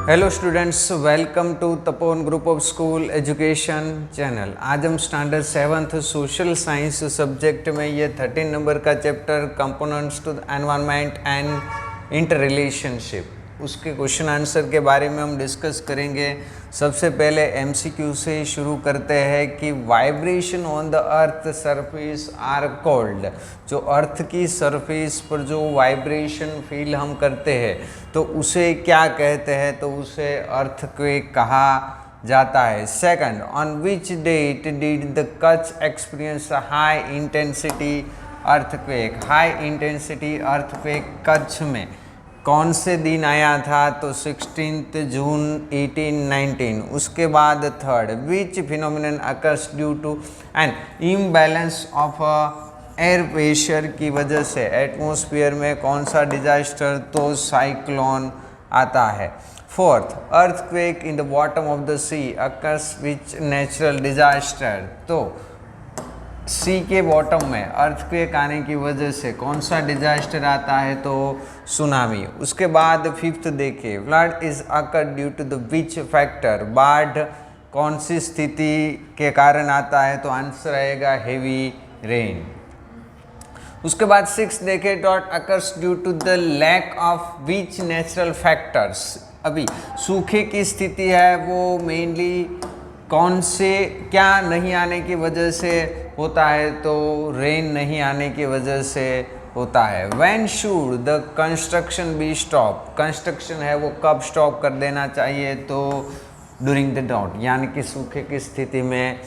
Hello students, welcome to Tapovan group of school education channel. आज हम standard 7th social science subject में ये 13 number का chapter components to the environment and interrelationship उसके question answer के बारे में हम डिस्कस करेंगे। सबसे पहले एमसीक्यू से शुरू करते हैं कि vibration on the earth surface are called. जो अर्थ की सरफेस पर जो वाइब्रेशन फील हम करते हैं तो उसे क्या कहते हैं, तो उसे अर्थक्वेक कहा जाता है। Second, on which date did the Kutch experience high intensity earthquake. High intensity earthquake Kutch में कौन से दिन आया था, तो 16 जून 1819। उसके बाद third, which phenomenon occurs due to an imbalance of air pressure की वजह से एटमॉस्फेयर में कौन सा डिजास्टर, तो साइक्लोन आता है। Fourth, earthquake in the bottom of the sea occurs which natural disaster. तो सी के बॉटम में अर्थक्वेक आने की वजह से कौन सा डिजास्टर आता है, तो सुनामी। उसके बाद फिफ्थ देखिए, flood is occur due to the which factor. बाढ़ कौन सी स्थिति के कारण आता है, तो आंसर आएगा हेवी रेन। उसके बाद सिक्स देखे, डॉट occurs due to the lack of which natural factors. अभी सूखे की स्थिति है वो मेनली कौन से क्या नहीं आने की वजह से होता है, तो रेन नहीं आने की वजह से होता है। When should the construction be stop. Construction है वो कब स्टॉप कर देना चाहिए, तो ड्यूरिंग द ड्राउट, यानी कि सूखे की स्थिति में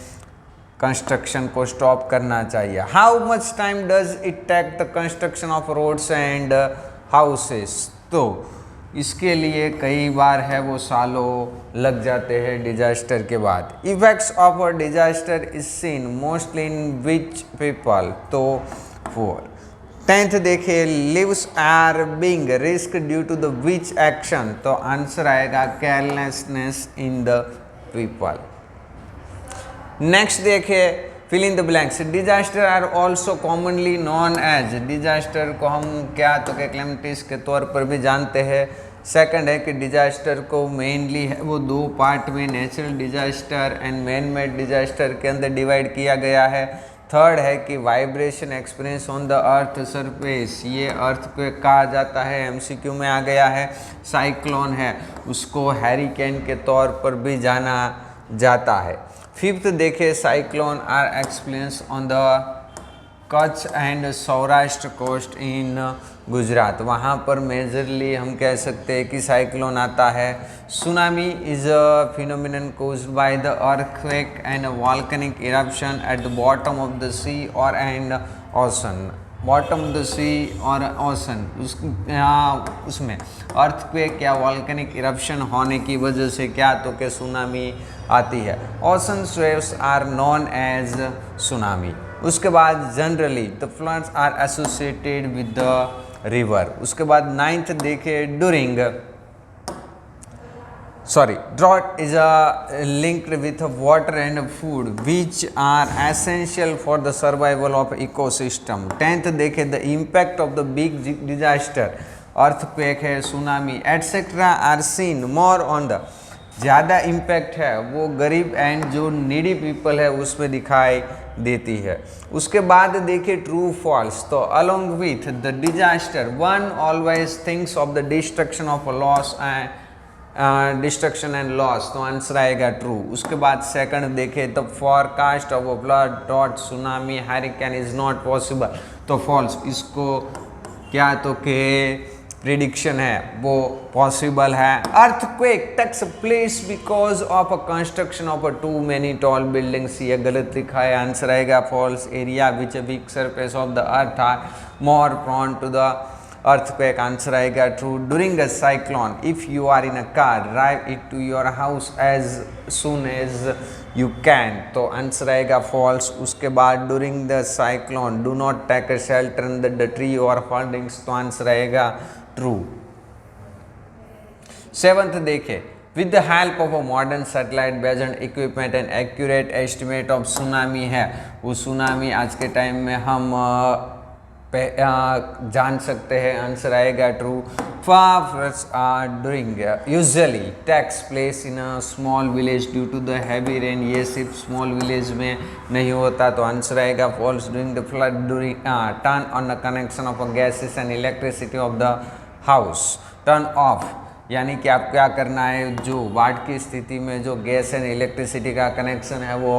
कंस्ट्रक्शन को स्टॉप करना चाहिए। How much time does it take the construction of roads and houses. तो इसके लिए कई बार है वो सालों लग जाते हैं डिजास्टर के बाद। Effects of a disaster is seen mostly in which people, तो फोर। 10th देखिए, lives are being risk due to the which action, तो आंसर आएगा carelessness in the people. Next देखिए, fill in the blanks. Disaster are also commonly known as. Disaster को हम क्या, तो calamities के तौर पर भी जानते हैं। सेकंड है कि डिजास्टर को मेनली है वो दो पार्ट में, natural disaster and man made disaster के अंदर डिवाइड किया गया है। थर्ड है कि vibration experience on the earth surface, ये अर्थ पे कहा जाता है, एमसीक्यू में आ गया है। साइक्लोन है उसको हैरिकेन के तौर पर भी जाना जाता है। फिफ्थ देखे, cyclone are experience on the Kutch and Saurashtra coast in Gujarat. वहाँ पर मेजरली हम कह सकते हैं कि साइक्लोन आता है। Tsunami is a phenomenon caused by the earthquake and volcanic eruption at the bottom of the sea और and ocean. Bottom of the sea और ओशन उसमें अर्थक्वेक या वॉल्केनिक इरप्शन होने की वजह से क्या, तो कि सुनामी आती है। Ocean waves are known as tsunami. उसके बाद generally the floods are associated with the river. उसके बाद 9th देखे, during drought is linked with water and food which are essential for the survival of ecosystem. 10th देखे, the impact of the big disaster, earthquake है, tsunami etc. are seen more on the, ज़्यादा impact है वो गरीब and जो needy people है उसमें दिखाई देती है। उसके बाद देखिए ट्रू फॉल्स, तो along with the disaster one always thinks of the destruction of loss and destruction and loss, तो आंसर आएगा ट्रू। उसके बाद सेकंड देखे, the forecast of a flood डॉट tsunami hurricane is not possible, तो false. इसको क्या, तो के प्रिडिक्शन है वो पॉसिबल है। Earthquake takes place because of a construction of a too many tall buildings, ये गलत लिखा है, आंसर आएगा false. Area which weak surface of the earth are more prone to the earthquake, answer आएगा true. During a cyclone if you are in a car drive it to your house as soon as you can, तो answer आएगा false. उसके बाद during the cyclone do not take a shelter in the tree और holdings, तो answer आएगा true. 7th देखे, with the help of a modern satellite based equipment and accurate estimate of tsunami है, वो tsunami आज के टाइम में हम जान सकते हैं, आंसर आएगा true. Flowers are during usually takes place in a small village due to the heavy rain. ये सिर्फ small village में नहीं होता, तो आंसर आएगा falls during the flood during turn on the connection of a gases and electricity of the house. Turn off यानी कि आप क्या करना है, जो बाढ़ की स्थिति में जो गैस एंड इलेक्ट्रिसिटी का कनेक्शन है वो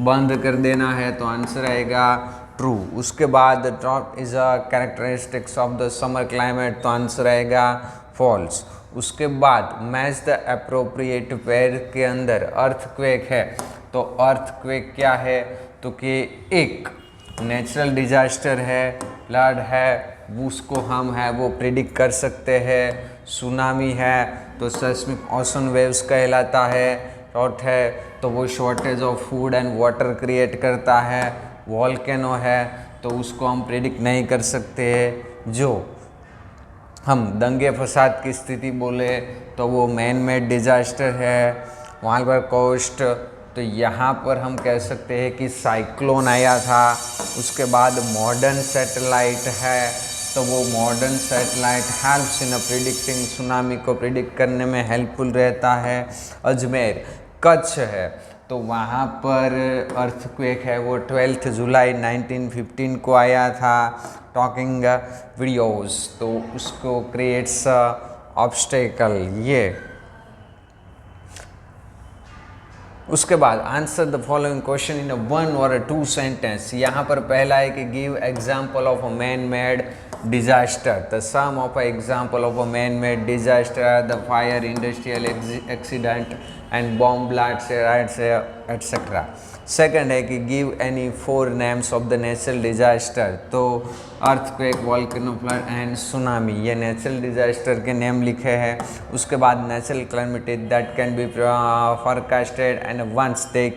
बंद कर देना है, तो आंसर आएगा ट्रू। उसके बाद drop is a characteristics of the summer climate, तो आंसर आएगा फॉल्स। उसके बाद मैच द अप्रोप्रिएट पेयर के अंदर अर्थक्वेक है, तो अर्थक्वेक क्या है, तो कि एक नेचुरल डिजास्टर है, फ्लड है, उसको हम है वो प्रिडिक्ट कर सकते हैं। सुनामी है तो सेस्मिक ओशन वेव्स कहलाता है। शॉर्ट है तो वो shortage of food and water create करता है। वॉल्केनो है तो उसको हम प्रिडिक्ट नहीं कर सकते। जो हम दंगे फसाद की स्थिति बोले तो वो मैन मेड डिजास्टर है। वाल्वर कोस्ट, तो यहाँ पर हम कह सकते हैं कि साइक्लोन आया था। उसके बाद मॉडर्न सैटेलाइट है, तो वो modern satellite helps in predicting, tsunami को प्रिडिक्ट करने में हेल्पफुल रहता है। अजमेर कच्छ है तो वहाँ पर अर्थक्वेक है वो 12 जुलाई 1915 को आया था। टॉकिंग वीडियोस, तो उसको क्रिएट्स ऑब्स्टेकल ये। उसके बाद answer the following question in 1 और 2 सेंटेंस। यहाँ पर पहला है कि give example of a man made disaster. The some of a example of a man made disaster the fire, industrial accident and bomb blast etcetera. Second है कि give any 4 names of the natural disaster, तो earthquake, volcano, flood and tsunami, ये natural disaster के name लिखे हैं। उसके बाद natural calamity that can be forecasted and once they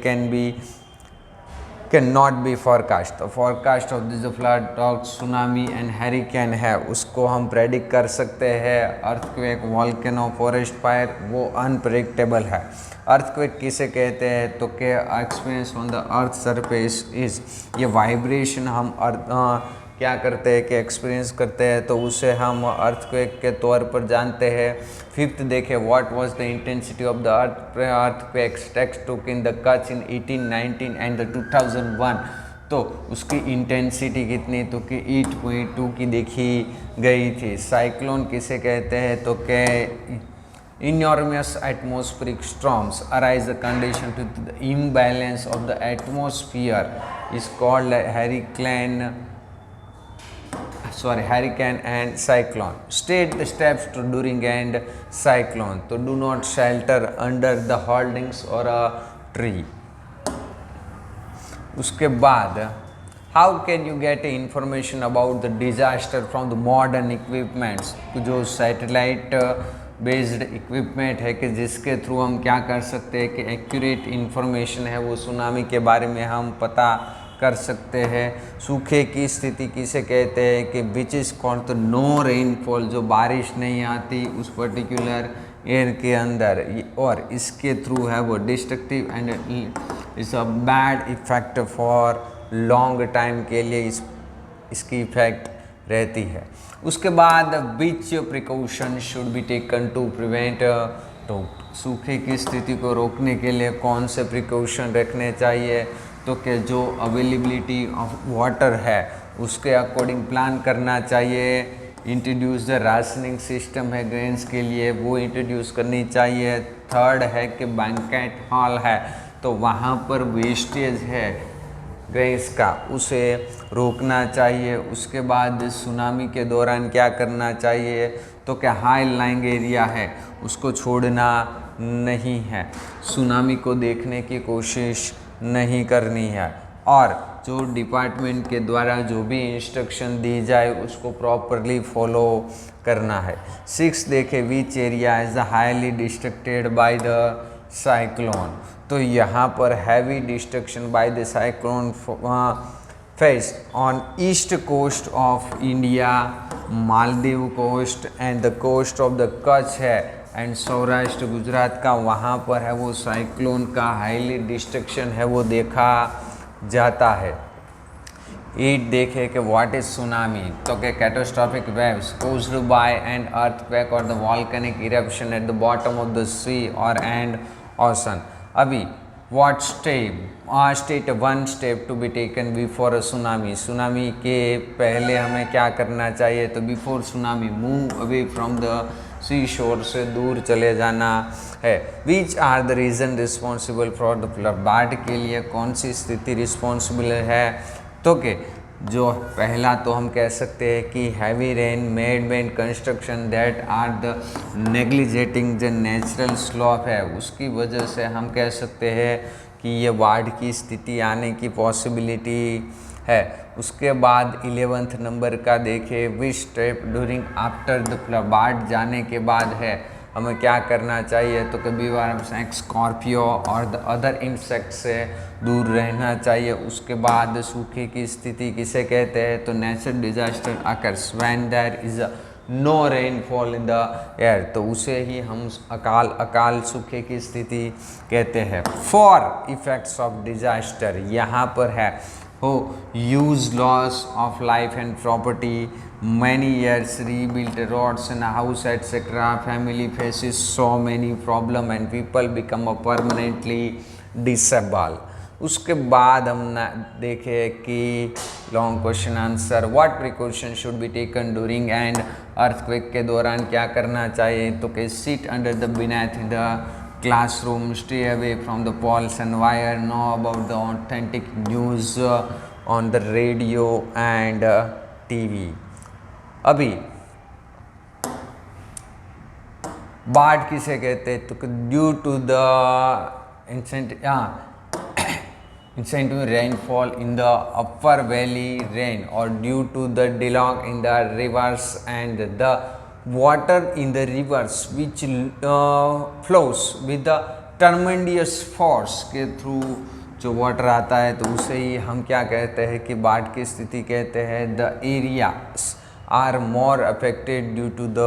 can not be forecast. तो forecast of this flood, tsunami and hurricane है उसको हम प्रेडिक्ट कर सकते हैं। अर्थक्वेक, वॉल्केनो, फॉरेस्ट फायर वो अनप्रेडिक्टेबल है। अर्थक्वेक किसे कहते हैं, तो के experience on the earth surface is, ये वाइब्रेशन हम क्या करते हैं कि एक्सपीरियंस करते हैं, तो उसे हम अर्थक्वेक के तौर पर जानते हैं। फिफ्थ देखें, what was the intensity of the earthquake text took in the Kutch in 1819 and the 2001, तो उसकी इंटेंसिटी कितनी, तो कि 8.2 की देखी गई थी। साइक्लोन किसे कहते हैं, तो के enormous atmospheric storms arise the condition to the imbalance of the atmosphere is called hurricane and cyclone. State the steps to during and cyclone, तो do not shelter under the holdings or a tree. उसके बाद how can you get information about the disaster from the modern equipments, जो satellite based equipment है कि जिसके through हम क्या कर सकते हैं कि एक्यूरेट इन्फॉर्मेशन है वो सुनामी के बारे में हम पता कर सकते हैं। सूखे की स्थिति किसे कहते हैं कि विच इज़ कॉल्ड, तो नो रेनफॉल, जो बारिश नहीं आती उस पर्टिकुलर एयर के अंदर, और इसके थ्रू है वो destructive and it's a bad effect for long time के लिए इसकी इफेक्ट रहती है। उसके बाद which precaution should be taken to prevent, तो सूखे की स्थिति को रोकने के लिए कौन से प्रिकॉशन रखने चाहिए, तो कि जो अवेलेबिलिटी ऑफ वाटर है उसके अकॉर्डिंग प्लान करना चाहिए। इंट्रोड्यूस द राशनिंग सिस्टम है ग्रेन्स के लिए, वो इंट्रोड्यूस करनी चाहिए। थर्ड है कि बैंकेट हॉल है तो वहाँ पर वेस्टेज है ग्रेस का उसे रोकना चाहिए। उसके बाद सुनामी के दौरान क्या करना चाहिए, तो क्या हाई लाइंग एरिया है उसको छोड़ना नहीं है, सुनामी को देखने की कोशिश नहीं करनी है, और जो डिपार्टमेंट के द्वारा जो भी इंस्ट्रक्शन दी जाए उसको प्रॉपरली फॉलो करना है। 6 देखें, which area is highly destructed by the cyclone, तो यहाँ पर heavy destruction by the cyclone faced on east coast of India, Maldive coast and the coast of the Kutch है एंड सौराष्ट्र गुजरात का, वहाँ पर है वो साइक्लोन का हाईली डिस्ट्रक्शन है वो देखा जाता है। 8 देखे कि व्हाट इज सुनामी, तो कि catastrophic waves caused by an earthquake और the volcanic eruption at the bottom of the sea और एंड ओशन। अभी what state 1 step to be taken before a tsunami, tsunami के पहले हमें क्या करना चाहिए, तो before tsunami move away from the seashore, से दूर चले जाना है। Which are the reason responsible for the flood, बाढ़ के लिए कौन सी स्थिति रिस्पॉन्सिबल है, तो कि जो पहला तो हम कह सकते हैं कि heavy rain made men construction that are the neglecting the natural slope है, उसकी वजह से हम कह सकते हैं कि ये बाढ़ की स्थिति आने की पॉसिबिलिटी है। उसके बाद 11th नंबर का देखें, which step during after the flood, बाढ़ जाने के बाद है हमें क्या करना चाहिए, तो कभी बार हम स्कॉर्पियो और द अदर इंसेक्ट से दूर रहना चाहिए। उसके बाद सूखे की स्थिति किसे कहते हैं, तो natural disaster occurs when there is no rainfall in the air, तो उसे ही हम अकाल सूखे की स्थिति कहते हैं। फॉर इफेक्ट्स ऑफ डिजास्टर यहाँ पर है हो huge loss of life and property, many years rebuilt roads and house etc, family faces so many problem and people become permanently disabled। उसके बाद हम देखे कि long question answer, what precaution should be taken during and earthquake, के दौरान क्या करना चाहिए, तो कि sit under the beneath the classroom, stay away from the poles and wire, know about the authentic news on the radio and TV. अभी बाढ़ किसे कहते हैं, तो due to the incentive rainfall in the upper valley rain और due to the deluge in the rivers and the water in the rivers which flows with the tremendous force के through जो water आता है, तो उसे ही हम क्या कहते हैं कि बाढ़ की स्थिति कहते हैं। The areas are more affected due to the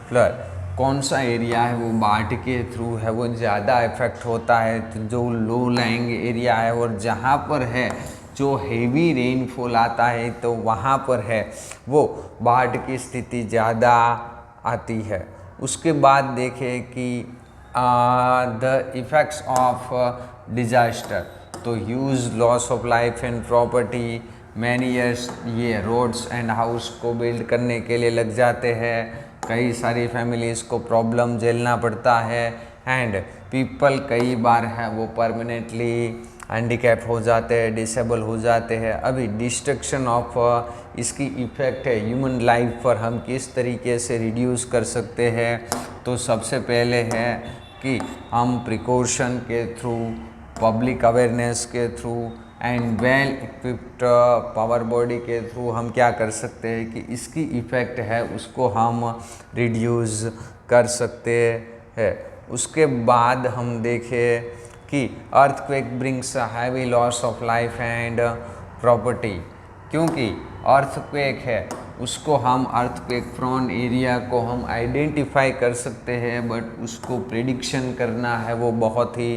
flood, कौन सा एरिया है वो बाढ़ के थ्रू है वो ज़्यादा इफेक्ट होता है, तो जो लो लाइंग एरिया है और जहाँ पर है जो हेवी रेनफॉल आता है तो वहाँ पर है वो बाढ़ की स्थिति ज़्यादा आती है। उसके बाद देखें कि द इफ़ेक्ट्स ऑफ डिजास्टर, तो huge loss of life and property, many years ये रोड्स एंड हाउस को बिल्ड करने के लिए लग जाते हैं, कई सारी फैमिलीज़ को प्रॉब्लम झेलना पड़ता है एंड पीपल कई बार है वो परमानेंटली हैंडीकैप हो जाते हैं, डिसेबल हो जाते हैं। अभी डिस्ट्रक्शन ऑफ इसकी इफ़ेक्ट है ह्यूमन लाइफ पर हम किस तरीके से रिड्यूस कर सकते हैं, तो सबसे पहले है कि हम प्रिकॉशन के थ्रू, पब्लिक अवेयरनेस के through and well equipped power body के थ्रू हम क्या कर सकते हैं कि इसकी इफ़ेक्ट है उसको हम रिड्यूस कर सकते हैं। उसके बाद हम देखें कि earthquake brings heavy loss of life and property, क्योंकि अर्थक्वेक है उसको हम अर्थक्वेक प्रोन एरिया को हम आइडेंटिफाई कर सकते हैं, बट उसको प्रिडिक्शन करना है वो बहुत ही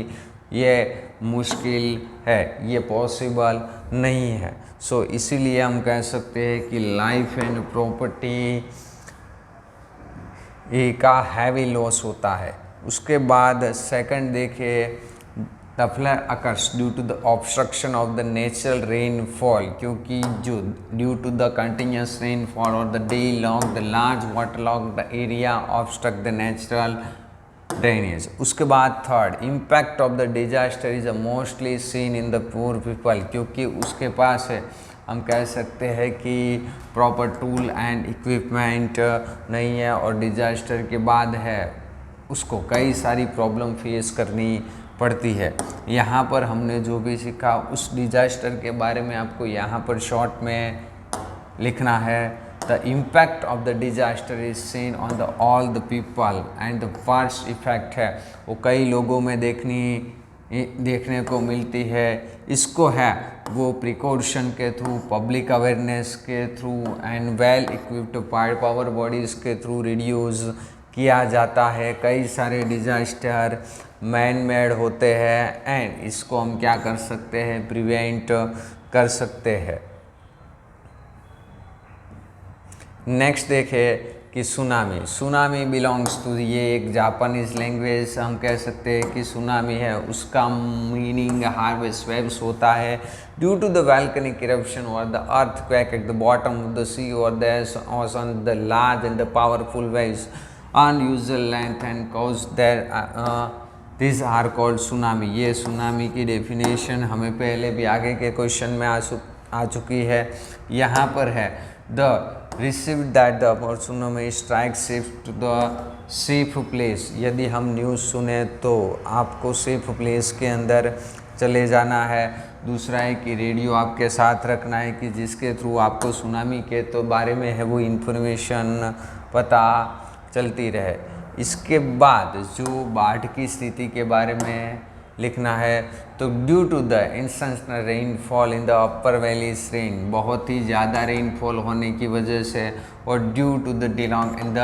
ये मुश्किल है, ये पॉसिबल नहीं है। सो इसीलिए हम कह सकते हैं कि लाइफ एंड प्रॉपर्टी का हैवी लॉस होता है। उसके बाद सेकंड देखें, the flood occurs due to the obstruction of the natural rainfall, क्योंकि जो due to the continuous rainfall और the day long the large water long the area obstruct the natural drainage. उसके बाद third, impact of the disaster is mostly seen in the poor people, क्योंकि उसके पास है हम कह सकते हैं कि प्रॉपर टूल एंड इक्विपमेंट नहीं है और डिजास्टर के बाद है उसको कई सारी प्रॉब्लम फेस करनी पड़ती है। यहाँ पर हमने जो भी सीखा उस डिजास्टर के बारे में आपको यहाँ पर शॉर्ट में लिखना है। The impact of the disaster is seen on the all the people and the first effect है वो कई लोगों में देखने को मिलती है। इसको है वो प्रिकॉशन के थ्रू, पब्लिक अवेयरनेस के through and well equipped power bodies के थ्रू रिड्यूस किया जाता है। कई सारे डिजास्टर मैन मेड होते हैं एंड इसको हम क्या कर सकते हैं, प्रिवेंट कर सकते हैं। नेक्स्ट देखें कि सुनामी। सुनामी बिलोंग्स टू, ये एक जापानीज लैंग्वेज हम कह सकते हैं कि सुनामी है, उसका मीनिंग हार्वेस्ट वेव्स होता है due to the volcanic eruption और the earthquake at the bottom of the sea और the ocean, the large and the powerful waves unusual length and cause there this are called tsunami. ये tsunami की definition हमें पहले भी आगे के question में आ चुकी है। यहाँ पर है the receive that the tsunami strike safe to the safe place. यदि हम न्यूज़ सुने तो आपको सेफ प्लेस के अंदर चले जाना है। दूसरा है कि रेडियो आपके साथ रखना है कि जिसके थ्रू आपको सुनामी के तो बारे में है वो इन्फॉर्मेशन पता चलती रहे। इसके बाद जो बाढ़ की स्थिति के बारे में लिखना है तो due to the instant rainfall in the upper valley rain, बहुत ही ज़्यादा रेनफॉल होने की वजह से, और due to the deluge in the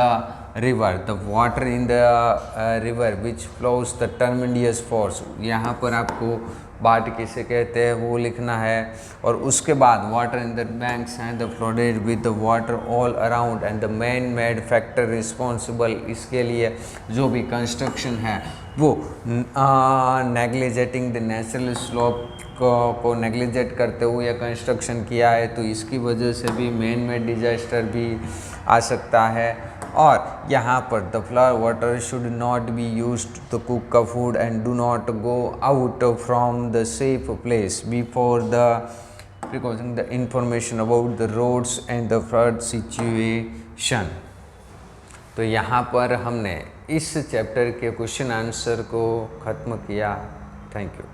river the water in the river which flows the tremendous force. यहाँ पर आपको बाढ़ किसे कहते हैं वो लिखना है। और उसके बाद water in the banks and the flooded with the water all around and the man made factor responsible. इसके लिए जो भी कंस्ट्रक्शन है वो नेग्लिजेटिंग द नेचुरल स्लोप को नेग्लिजेट करते हुए कंस्ट्रक्शन किया है, तो इसकी वजह से भी मैन मेड डिजास्टर भी आ सकता है। और यहाँ पर the flood water should not be used to cook the food and do not go out from the safe place before the precaution the information about the roads and the flood situation. तो यहाँ पर हमने इस chapter के question answer को ख़त्म किया। Thank you.